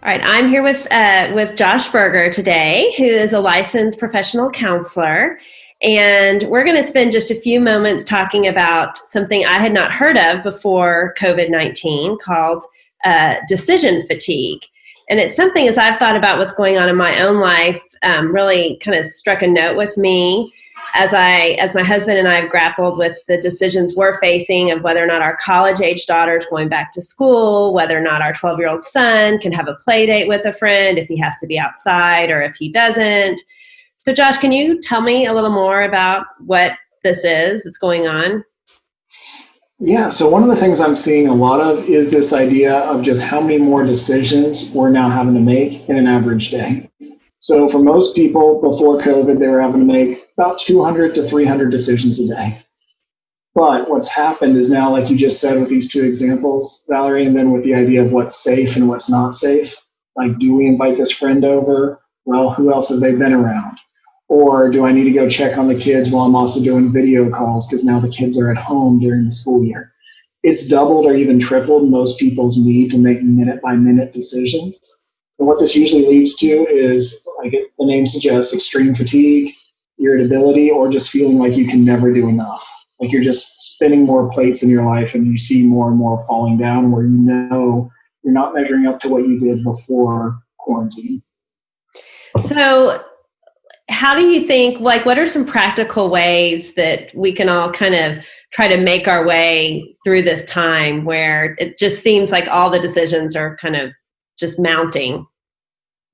All right, I'm here with Josh Berger today, who is a licensed professional counselor, and we're going to spend just a few moments talking about something I had not heard of before COVID-19 called decision fatigue. And it's something, as I've thought about what's going on in my own life, really kind of struck a note with me as my husband and I have grappled with the decisions we're facing of whether or not our college-age daughter is going back to school, whether or not our 12-year-old son can have a play date with a friend if he has to be outside or if he doesn't. So, Josh, can you tell me a little more about what this is that's going on? Yeah, so one of the things I'm seeing a lot of is this idea of just how many more decisions we're now having to make in an average day. So for most people before COVID, they were having to make about 200 to 300 decisions a day. But what's happened is now, like you just said with these two examples, Valerie, and then with the idea of what's safe and what's not safe, like, do we invite this friend over? Well, who else have they been around? Or do I need to go check on the kids while I'm also doing video calls because now the kids are at home during the school year? It's doubled or even tripled most people's need to make minute by minute decisions. And what this usually leads to is, like the name suggests, extreme fatigue, irritability, or just feeling like you can never do enough. Like you're just spinning more plates in your life and you see more and more falling down where you know you're not measuring up to what you did before quarantine. So, how do you think, like, what are some practical ways that we can all kind of try to make our way through this time where it just seems like all the decisions are kind of just mounting?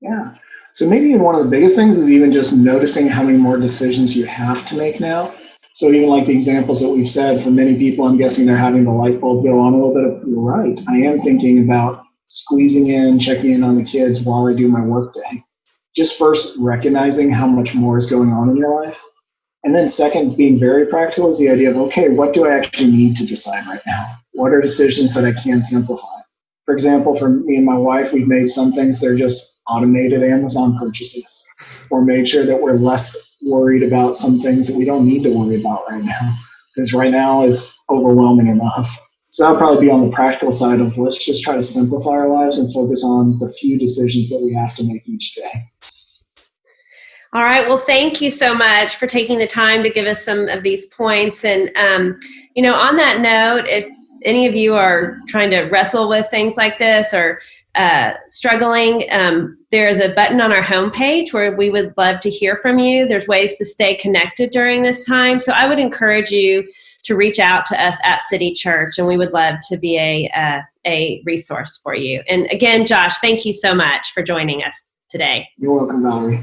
Yeah. So maybe one of the biggest things is even just noticing how many more decisions you have to make now. So even like the examples that we've said, for many people, I'm guessing they're having the light bulb go on a little bit of, you're right, I am thinking about squeezing in, checking in on the kids while I do my workday. Just first recognizing how much more is going on in your life. And then second, being very practical is the idea of, okay, what do I actually need to decide right now? What are decisions that I can simplify? For example, for me and my wife, we've made some things that are just automated Amazon purchases, or made sure that we're less worried about some things that we don't need to worry about right now, because right now is overwhelming enough. So that'll probably be on the practical side of, let's just try to simplify our lives and focus on the few decisions that we have to make each day. All right. Well, thank you so much for taking the time to give us some of these points. And, on that note, if any of you are trying to wrestle with things like this or struggling, there is a button on our homepage where we would love to hear from you. There's ways to stay connected during this time. So I would encourage you to reach out to us at City Church, and we would love to be a resource for you. And again, Josh, thank you so much for joining us today. You're welcome, Valerie.